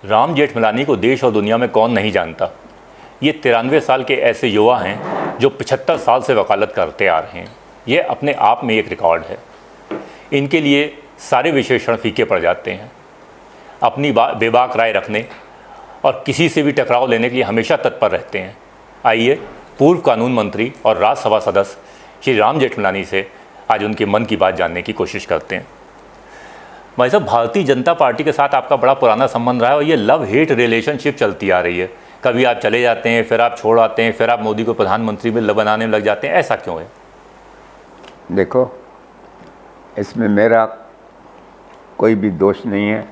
राम जेठमलानी को देश और दुनिया में कौन नहीं जानता। ये 93 साल के ऐसे युवा हैं जो 75 साल से वकालत करते आ रहे हैं। ये अपने आप में एक रिकॉर्ड है। इनके लिए सारे विशेषण फीके पड़ जाते हैं। अपनी बेबाक राय रखने और किसी से भी टकराव लेने के लिए हमेशा तत्पर रहते हैं। आइए पूर्व कानून मंत्री और राज्यसभा सदस्य श्री राम जेठमलानी से आज उनके मन की बात जानने की कोशिश करते हैं। भाई साहब, भारतीय जनता पार्टी के साथ आपका बड़ा पुराना संबंध रहा है और ये लव हेट रिलेशनशिप चलती आ रही है। कभी आप चले जाते हैं, फिर आप छोड़ आते हैं, फिर आप मोदी को प्रधानमंत्री में बनाने में लग जाते हैं। ऐसा क्यों है? देखो, इसमें मेरा कोई भी दोष नहीं है।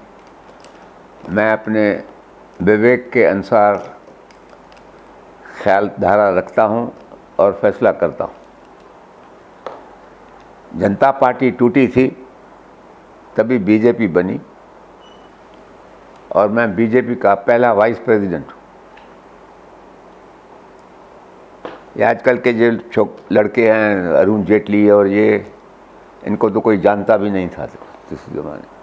मैं अपने विवेक के अनुसार ख्याल धारा रखता हूँ और फैसला करता हूँ। जनता पार्टी टूटी थी तभी बीजेपी बनी और मैं बीजेपी का पहला वाइस प्रेसिडेंट हूँ। ये आजकल के जो लड़के हैं, अरुण जेटली और ये, इनको तो कोई जानता भी नहीं था इस ज़माने।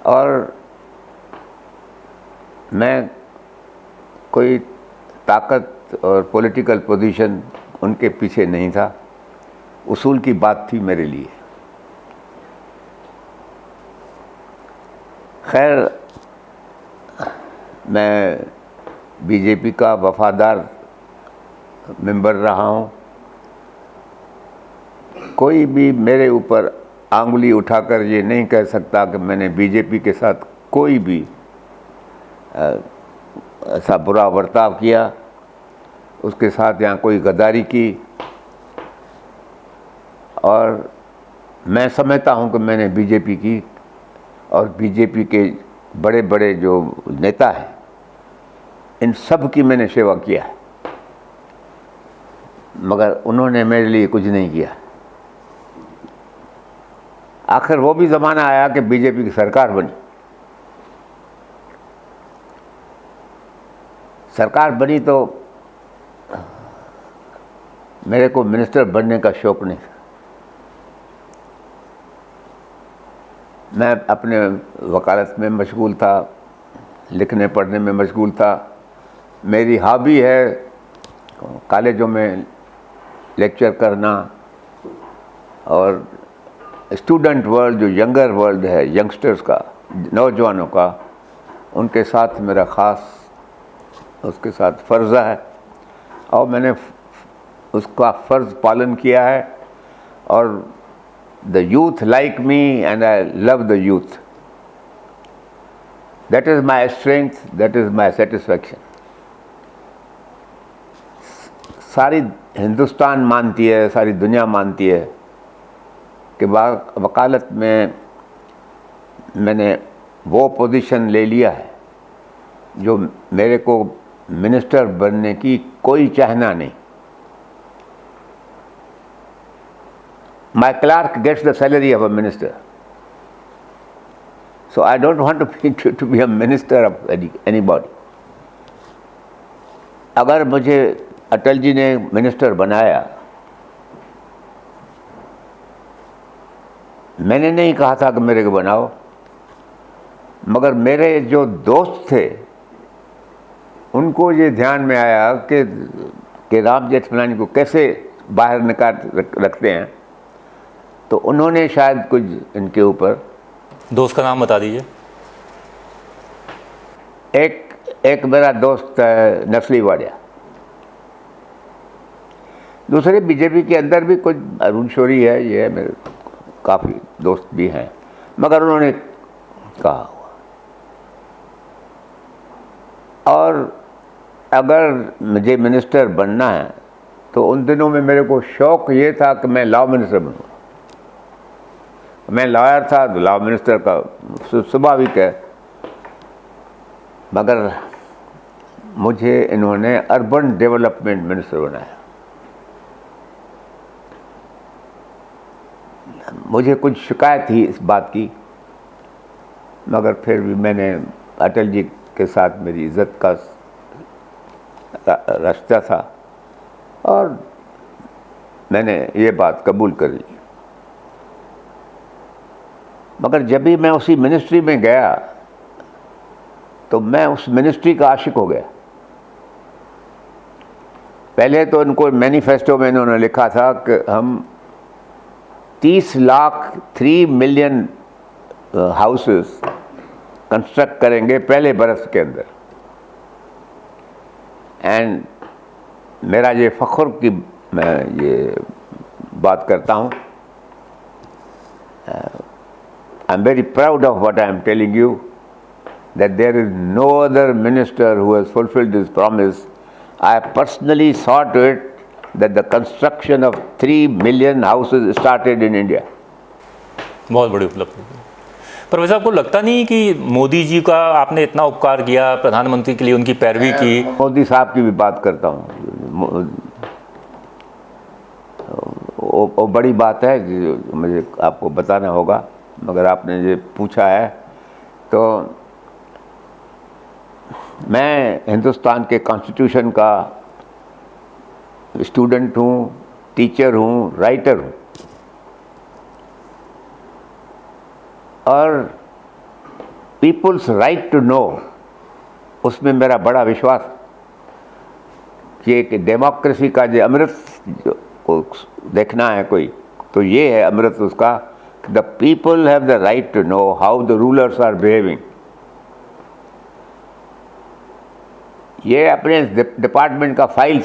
और मैं कोई ताकत और पॉलिटिकल पोजीशन उनके पीछे नहीं था। उसूल की बात थी मेरे लिए। खैर, मैं बीजेपी का वफादार मेंबर रहा हूँ। कोई भी मेरे ऊपर आंगुली उठाकर ये नहीं कह सकता कि मैंने बीजेपी के साथ कोई भी ऐसा बुरा बर्ताव किया, उसके साथ यहाँ कोई गद्दारी की। और मैं समझता हूँ कि मैंने बीजेपी की और बीजेपी के बड़े बड़े जो नेता हैं, इन सब की मैंने सेवा किया है, मगर उन्होंने मेरे लिए कुछ नहीं किया। आखिर वो भी ज़माना आया कि बीजेपी की सरकार बनी। सरकार बनी तो मेरे को मिनिस्टर बनने का शौक़ नहीं था। मैं अपने वकालत में मशगूल था, लिखने पढ़ने में मशगूल था। मेरी हॉबी है कॉलेजों में लेक्चर करना और स्टूडेंट वर्ल्ड, जो यंगर वर्ल्ड है, यंगस्टर्स का, नौजवानों का, उनके साथ मेरा ख़ास उसके साथ फ़र्ज़ा है और मैंने उसका फ़र्ज़ पालन किया है। और the youth like me and I love the youth. That is my strength, that is my satisfaction. सारी हिंदुस्तान मानती है, सारी दुनिया मानती है कि वकालत में मैंने वो पोजीशन ले लिया है जो मेरे को मिनिस्टर बनने की कोई चाहना नहीं। My clerk gets the salary of a minister, so I don't want to be a minister of anybody. अगर मुझे अटल जी ने मिनिस्टर बनाया, मैंने नहीं कहा था कि मेरे को बनाओ, मगर मेरे जो दोस्त थे उनको ये ध्यान में आया कि राम जेठमलानी को कैसे बाहर निकाल रखते हैं, तो उन्होंने शायद कुछ इनके ऊपर। दोस्त का नाम बता दीजिए। एक मेरा दोस्त है नस्ली वाडिया। दूसरे बीजेपी के अंदर भी कुछ अरुण शौरी है, ये है, मेरे काफ़ी दोस्त भी हैं, मगर उन्होंने कहा। और अगर मुझे मिनिस्टर बनना है तो उन दिनों में मेरे को शौक़ ये था कि मैं लॉ मिनिस्टर बनूँ। मैं लॉयर था तो लॉ मिनिस्टर का स्वाभाविक है, मगर मुझे इन्होंने अर्बन डेवलपमेंट मिनिस्टर बनाया। मुझे कुछ शिकायत थी इस बात की, मगर फिर भी मैंने, अटल जी के साथ मेरी इज़्ज़त का रास्ता था और मैंने ये बात कबूल कर ली। मगर जब भी मैं उसी मिनिस्ट्री में गया तो मैं उस मिनिस्ट्री का आशिक हो गया। पहले तो इनको मैनिफेस्टो में इन्होंने लिखा था कि हम 30 लाख 3 मिलियन हाउसेस कंस्ट्रक्ट करेंगे पहले बरस के अंदर। एंड मेरा ये फ़ख्र कि मैं ये बात करता हूँ, I am very proud of what I am telling you, that there is no other minister who has fulfilled this promise. I personally saw to it that the construction of 3 million houses started in India. बहुत बड़ी उपलब्धि। पर वैसे आपको लगता नहीं कि मोदी जी का आपने इतना उपकार किया, प्रधानमंत्री के लिए उनकी पैरवी की? मोदी साहब की भी बात करता हूँ, वो बड़ी बात है जो मुझे आपको बताना होगा, मगर आपने ये पूछा है तो मैं हिंदुस्तान के कॉन्स्टिट्यूशन का स्टूडेंट हूँ, टीचर हूँ, राइटर हूँ, और पीपल्स राइट टू नो उसमें मेरा बड़ा विश्वास कि डेमोक्रेसी का जो अमृत जो देखना है कोई तो ये है अमृत उसका, the people have the right to know how the rulers are behaving. ये अपने डिपार्टमेंट का फाइल्स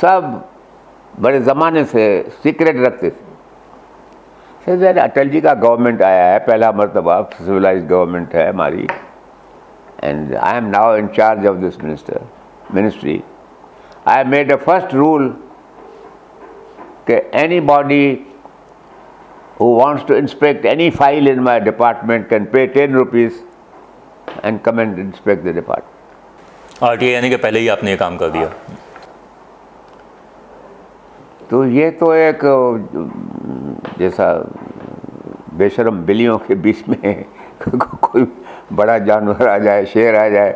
सब बड़े ज़माने से सीक्रेट रखते थे। फिर अटल जी का गवर्नमेंट आया है, पहला मरतबा सिविलाइज्ड गवर्नमेंट है हमारी, and I am now in charge of this ministry. I made a first rule कि anybody who wants to inspect any file in my department can pay 10 rupees and come and inspect the department. RTI आने के पहले ही आपने ये काम कर दिया। तो ये तो एक जैसा बेशरम बिल्लियों के बीच में कोई बड़ा जानवर आ जाए, शेर आ जाए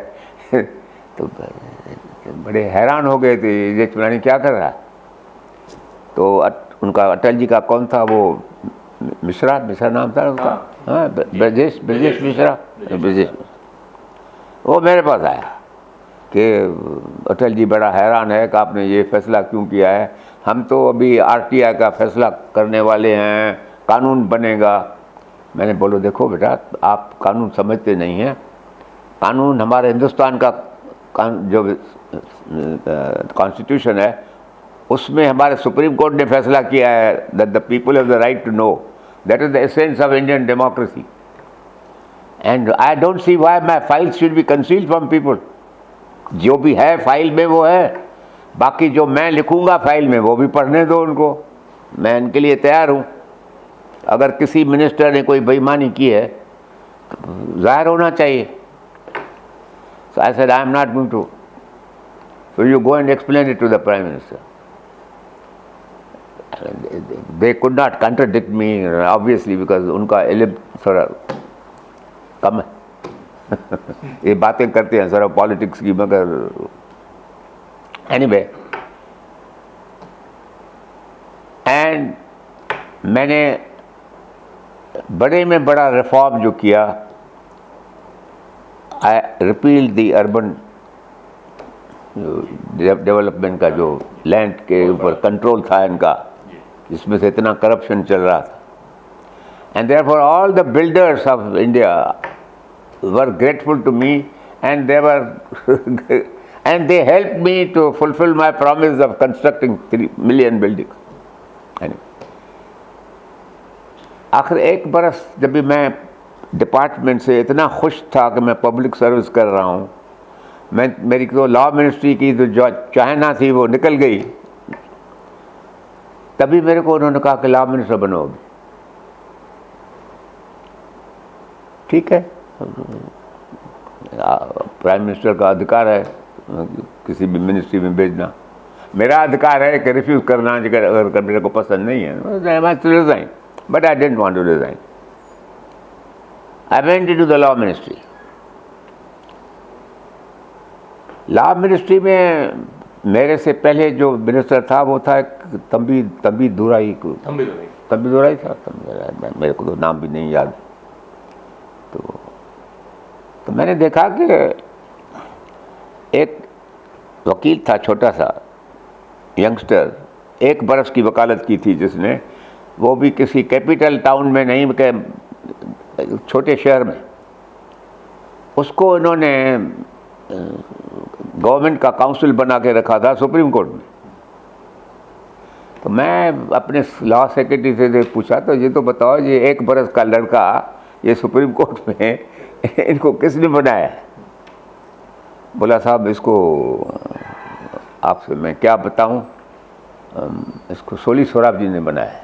तो बड़े हैरान हो गए थे, ये चुनानी क्या कर रहा है। तो उनका अटल जी का कौन था वो मिश्रा नाम था उसका, हाँ ब्रजेश मिश्रा, वो मेरे पास आया कि अटल जी बड़ा हैरान है कि आपने ये फैसला क्यों किया है, हम तो अभी RTI का फैसला करने वाले हैं, कानून बनेगा। मैंने बोलो देखो बेटा आप कानून समझते नहीं हैं, कानून हमारे हिंदुस्तान का जो कॉन्स्टिट्यूशन है उसमें हमारे सुप्रीम कोर्ट ने फैसला किया है that the people have the right to know, that is the essence of Indian democracy, and I don't see why my files should be concealed from people. जो भी है फाइल में वो है, बाकी जो मैं लिखूंगा फाइल में वो भी पढ़ने दो उनको, मैं इनके लिए तैयार हूँ। अगर किसी मिनिस्टर ने कोई बेईमानी की है तो जाहिर होना चाहिए। So I said I am not going to, so you go and explain it to the Prime Minister. They could not contradict me obviously because उनका इल्म थोड़ा कम है ये बातें करते हैं सर पॉलिटिक्स की, मगर एनीवे एंड मैंने बड़े में बड़ा रिफॉर्म जो किया, आई रिपील द अर्बन डेवलपमेंट का जो लैंड के ऊपर कंट्रोल था इनका, जिसमें से इतना करप्शन चल रहा था, and therefore all the builders of India were grateful to me and they were and they helped me to fulfill my promise of constructing 3 million buildings. आखिर एक बरस जब भी मैं डिपार्टमेंट से इतना खुश था कि मैं पब्लिक सर्विस कर रहा हूँ, मेरी तो लॉ मिनिस्ट्री की जो चाहना थी वो निकल गई, तभी मेरे को उन्होंने कहा कि लॉ मिनिस्टर बनो। ठीक है, प्राइम मिनिस्टर का अधिकार है किसी भी मिनिस्ट्री में भेजना, मेरा अधिकार है कि रिफ्यूज़ करना अगर मेरे को पसंद नहीं है। मैं resign, but I didn't want to resign. I went into the law ministry. Law ministry में मेरे से पहले जो मिनिस्टर था वो था तंबी दुराई था, मेरे को तो नाम भी नहीं याद। मैंने देखा कि एक वकील था, छोटा सा यंगस्टर, 1 बरस की वकालत की थी जिसने, वो भी किसी कैपिटल टाउन में नहीं, के छोटे शहर में। उसको इन्होंने गवर्नमेंट का काउंसिल बना के रखा था सुप्रीम कोर्ट में। तो मैं अपने लॉ सेक्रेटरी से पूछा, तो ये तो बताओ, ये 1 बरस का लड़का ये सुप्रीम कोर्ट में इनको किसने बनाया है? बोला साहब इसको आपसे मैं क्या बताऊं, इसको सोली सोराब जी ने बनाया है।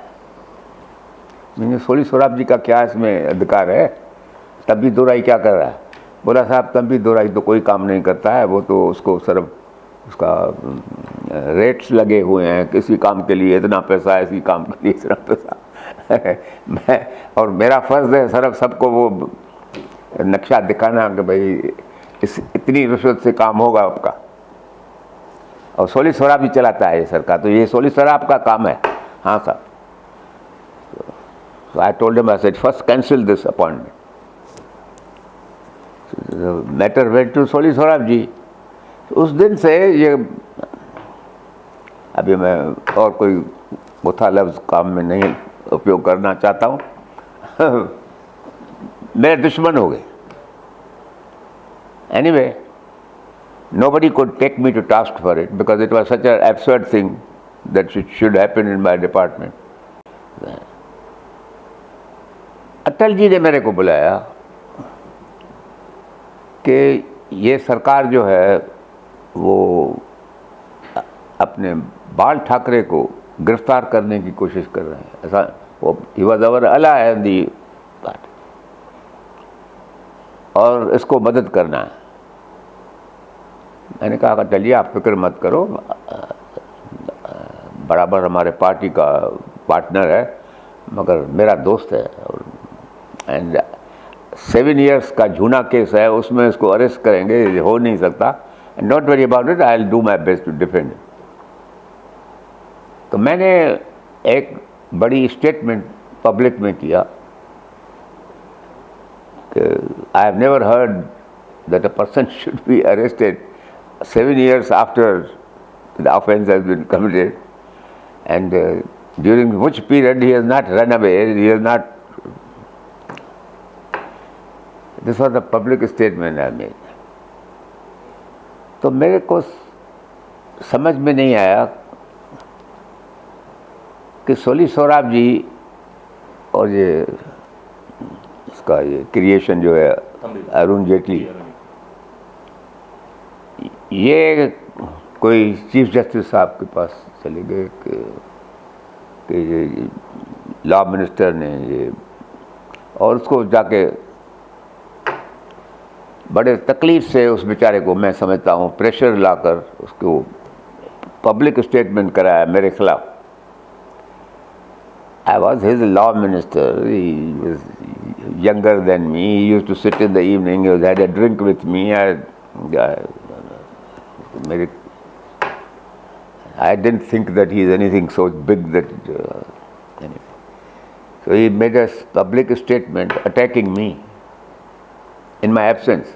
मैंने सोली सोराब जी का क्या इसमें अधिकार है, तंबी दोराई क्या कर रहा है? बोला साहब तंबी दोराई तो कोई काम नहीं करता है, वो तो उसको सिर्फ उसका रेट्स लगे हुए हैं, किसी काम के लिए इतना पैसा, इसी काम के लिए इतना पैसा मैं और मेरा फ़र्ज़ है सिर्फ सबको वो नक्शा दिखाना कि भाई इतनी रिश्वत से काम होगा आपका। और सोली सोराब भी चलाता है ये सरकार, तो ये सोली सोराब का काम है। हाँ साहब। So I told him, I said, first cancel this appointment. So the matter went to सोली सोराब जी। उस दिन से ये, अभी मैं और कोई मुथा लफ्ज़ काम में नहीं उपयोग करना चाहता हूँ मेरे दुश्मन हो गए। Anyway, nobody could take me to task for it because it was such an absurd thing that it should happen in my department. Atal ji ने मेरे को बुलाया कि ये सरकार जो है वो अपने बाल ठाकरे को गिरफ्तार करने की कोशिश कर रहे हैं। ऐसा वो ही वॉज अवर अला है दी पार्टी, और इसको मदद करना है। मैंने कहा चलिए आप फिक्र मत करो, बराबर हमारे पार्टी का पार्टनर है, मगर मेरा दोस्त है, एंड 7 years का झूना केस है, उसमें इसको अरेस्ट करेंगे, ये हो नहीं सकता। And don't worry about it, I will do my best to defend. तो मैंने एक बड़ी स्टेटमेंट पब्लिक में किया कि I have never heard that a person should be arrested 7 years after the offense has been committed, and during which period he has not run away, he has not. This was the public statement I made. तो मेरे को समझ में नहीं आया कि सोली सोराब जी और ये इसका ये क्रिएशन जो है अरुण जेटली, ये कोई चीफ जस्टिस साहब के पास चले गए कि ये लॉ मिनिस्टर ने ये, और उसको जाके बड़े तकलीफ से उस बेचारे को, मैं समझता हूँ, प्रेशर लाकर उसको पब्लिक स्टेटमेंट कराया मेरे खिलाफ। I was his law minister. He was younger than me. He used to sit in the evening. He had a drink with me. I didn't think that he is anything so big that. Anyway. So he made a public statement attacking me in my absence.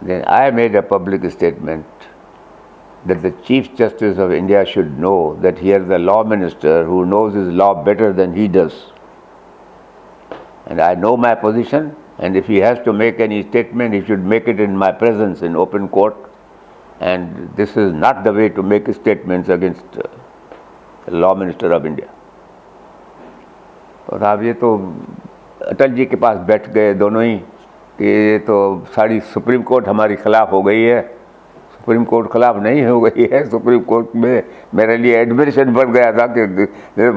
Then I made a public statement that the Chief Justice of India should know that here is the law minister who knows his law better than he does. And I know my position, and if he has to make any statement, he should make it in my presence in open court. And this is not the way to make statements against the law minister of India. और अब ये तो अटल जी के पास बैठ गए दोनों ही कि ये तो सारी सुप्रीम कोर्ट हमारी खिलाफ हो गई है। सुप्रीम कोर्ट खिलाफ नहीं हो गई है, सुप्रीम कोर्ट में मेरे लिए एडमिशन बढ़ गया था कि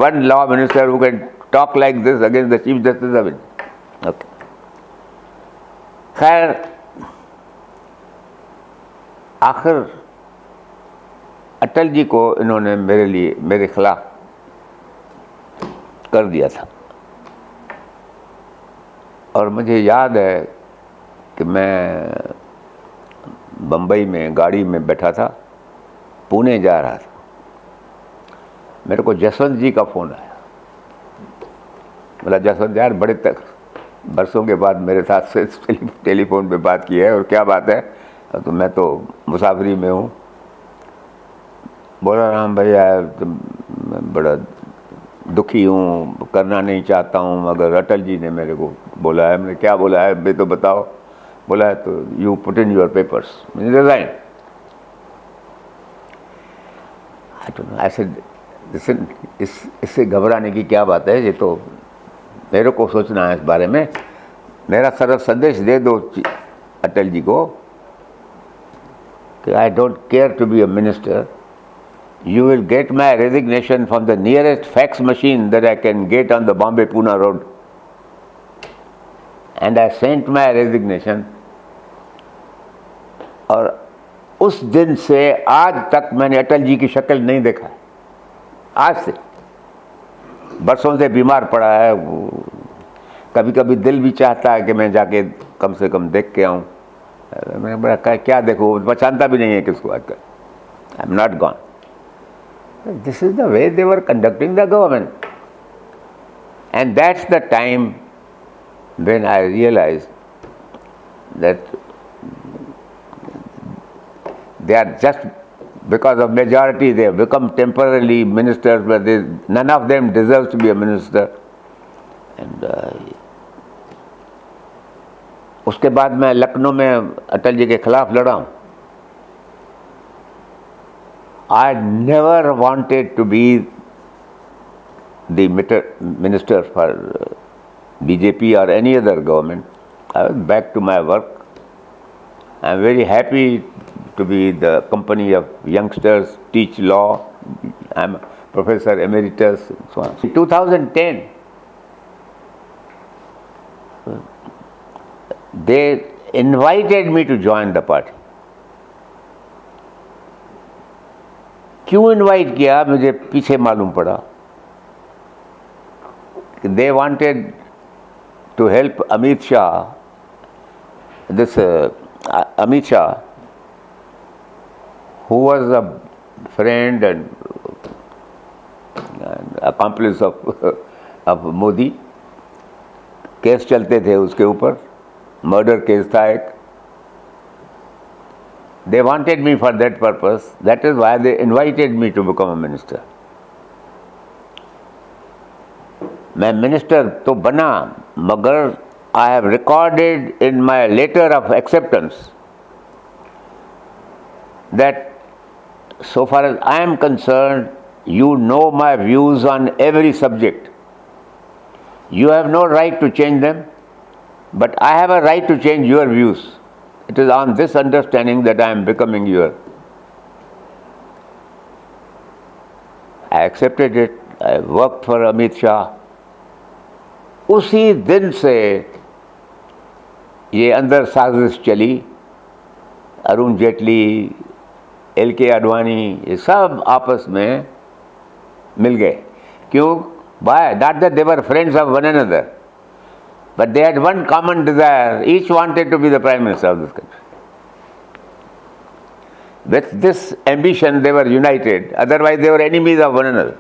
one law minister who can talk like this against the chief justice of India. खैर आखिर अटल जी को इन्होंने मेरे खिलाफ कर दिया था। और मुझे याद है कि मैं बम्बई में गाड़ी में बैठा था, पुणे जा रहा था, मेरे को जसवंत जी का फ़ोन आया। बोला जसवंत यार बड़े बरसों के बाद मेरे साथ से टेलीफोन पे बात की है, और क्या बात है, तो मैं तो मुसाफरी में हूँ। बोला राम भैया मैं बड़ा दुखी हूँ, करना नहीं चाहता हूँ, मगर अटल जी ने मेरे को बोला है। मैंने क्या बोला है भाई, तो बताओ। बोला है तो you put in your papers, मैंने रिजाइन। ऐसे इससे घबराने की क्या बात है, ये तो मेरे को सोचना है इस बारे में। मेरा सरफ संदेश दे दो अटल जी को कि I don't care to be a minister, you will get my resignation from the nearest fax machine that I can get on the Bombay-Pune road. And I sent my resignation. और उस दिन से आज तक मैंने अटल जी की शक्ल नहीं देखा। आज से बरसों से बीमार पड़ा है, कभी कभी दिल भी चाहता है कि मैं जाके कम से कम देख के आऊँ। मैंने बड़ा क्या देखो, पहचानता भी नहीं है किसको आजकल। I am not gone. This is the way they were conducting the government. And that's the time when I realized that they are just, because of majority, they have become temporarily ministers, but none of them deserves to be a minister. And उसके बाद मैं लखनऊ में अटल जी के खिलाफ लड़ा हूँ। I never wanted to be the minister for BJP or any other government. I was back to my work. I am very happy to be the company of youngsters, teach law. I am professor emeritus and so on. In 2010, they invited me to join the party. क्यों invite किया मुझे पीछे मालूम पड़ा कि they wanted to help Amit Shah, this Amit Shah who was a friend and accomplice of Modi. Case चलते थे उसके ऊपर, मर्डर केस था एक। They wanted me for that purpose. That is why they invited me to become a minister. मैं minister तो बना, मगर I have recorded in my letter of acceptance that so far as I am concerned, you know my views on every subject. You have no right to change them, but I have a right to change your views. It is on this understanding that I am becoming your. I accepted it. I worked for Amit Shah. उसी दिन से ये अंदर साजिश चली। Arun Jaitley, LK Advani, ये सब आपस में मिल गए। क्यों? Why? Not that they were friends of one another, but they had one common desire. Each wanted to be the Prime Minister of this country. With this ambition they were united, otherwise they were enemies of one another.